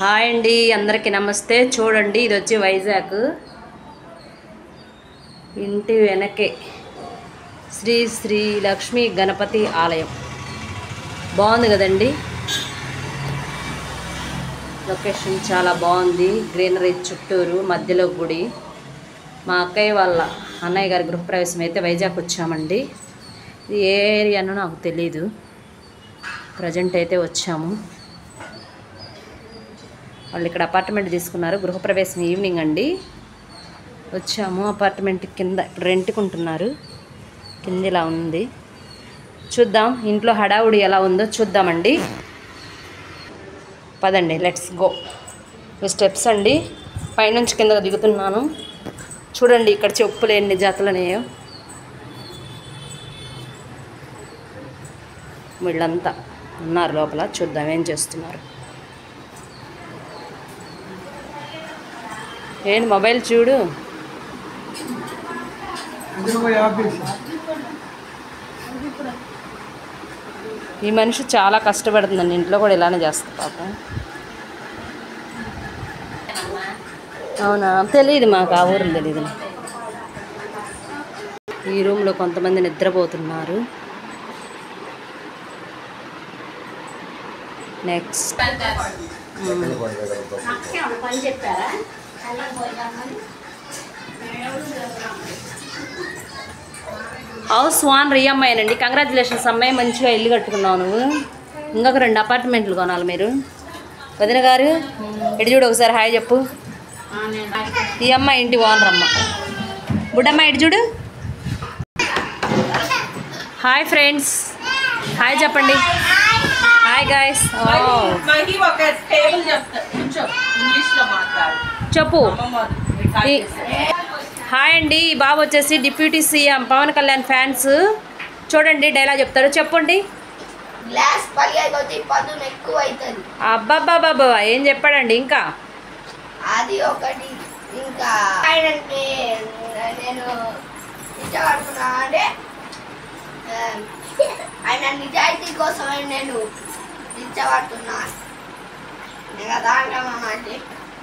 Hi అండి, అందరికీ నమస్తే. చూడండి, ఇది వచ్చి వైజాగ్ ఇంటి వెనకే శ్రీ శ్రీ లక్ష్మీ గణపతి ఆలయం. బాగుంది కదండి. లొకేషన్ చాలా బాగుంది. గ్రీనరీ చుట్టూరు, మధ్యలో గుడి. మా అక్కయ్య వాళ్ళ అన్నయ్య గారి గృహప్రవేశం అయితే వైజాగ్ వచ్చామండి. ఇది ఏ ఏరియానో నాకు తెలీదు. ప్రజెంట్ అయితే వచ్చాము. వాళ్ళు ఇక్కడ అపార్ట్మెంట్ తీసుకున్నారు. గృహప్రవేశం ఈవినింగ్ అండి. వచ్చాము. అపార్ట్మెంట్ కింద రెంట్కి ఉంటున్నారు. కింద ఇలా ఉంది. చూద్దాం ఇంట్లో హడావుడి ఎలా ఉందో చూద్దామండి. పదండి, లెట్స్ గో. ఈ స్టెప్స్ అండి, పైనుంచి కింద దిగుతున్నాను. చూడండి ఇక్కడ చెప్పులు ఎన్ని జతలనేయో. వీళ్ళంతా ఉన్నారు లోపల. చూద్దాం ఏం చేస్తున్నారు. ఏంటి మొబైల్ చూడు. ఈ మనిషి చాలా కష్టపడుతుందండి. ఇంట్లో కూడా ఇలానే చేస్తా పాపం. అవునా, తెలియదు మాకు. ఆ ఊరు తెలియదు. ఈ రూమ్లో కొంతమంది నిద్రపోతున్నారు. నెక్స్ట్ హౌస్ ఓనర్ ఈ అమ్మాయినండి. కంగ్రాచులేషన్స్ అమ్మాయి, మంచిగా ఇల్లు కట్టుకున్నావు నువ్వు. ఇంకొక 2 అపార్ట్మెంట్లు కొనాలి మీరు. వదిన గారు ఇటు చూడు, ఒకసారి హాయ్ చెప్పు. ఈ అమ్మాయి ఇంటి ఓనర్ అమ్మ. బుడ్డమ్మ ఇటు చూడు. హాయ్ ఫ్రెండ్స్, హాయ్ చెప్పండి. Hi guys. చెప్పు. హాయ్ అండి. ఈ బాబు వచ్చేసి deputy CM Pawan Kalyan fans. చూడండి డైలాగ్ చెప్తారు, చెప్పండి. అబ్బాబ్బాబ్బా ఏం చెప్పాడండి. ఇంకా అది ఒకటి. ఇంకా నేను ఇష్టపడుతున్నా అంటే ఆయన నిజాయితీ కోసమే నేను ఇష్టపడుతున్నా.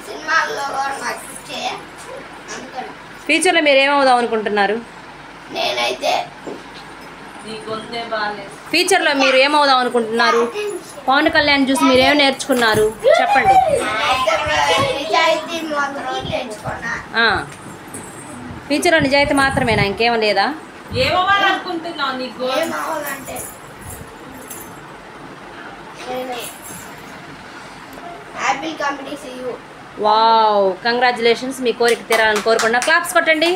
సినిమాల్లో కూడా నాకు ఇచ్చే అనుకున్నా. ఫ్యూచర్లో మీరు ఏమవుదాం అనుకుంటున్నారు? నేనైతే ఫ్యూచర్లో మీరు ఏమవుదాం అనుకుంటున్నారు? పవన్ కళ్యాణ్ చూసి మీరు ఏం నేర్చుకున్నారు చెప్పండి. నిజాయితీ మాత్రం నేర్చుకున్నా. ఫ్యూచర్లో నిజాయితీ మాత్రమేనా, ఇంకేం లేదా? ఏమవ్వాలనుకుంటున్నావు? నీకు ఏమవ్వాలంటే Apple company CEO. Wow, congratulations. మీ కోరిక తీరాలని కోరుకున్నా. క్లాప్స్ కొట్టండి.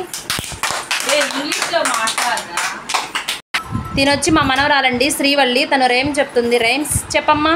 తినొచ్చి మా మనవరాలండి శ్రీవల్లి. తను రైమ్ చెప్తుంది. రైమ్స్ చెప్పమ్మా.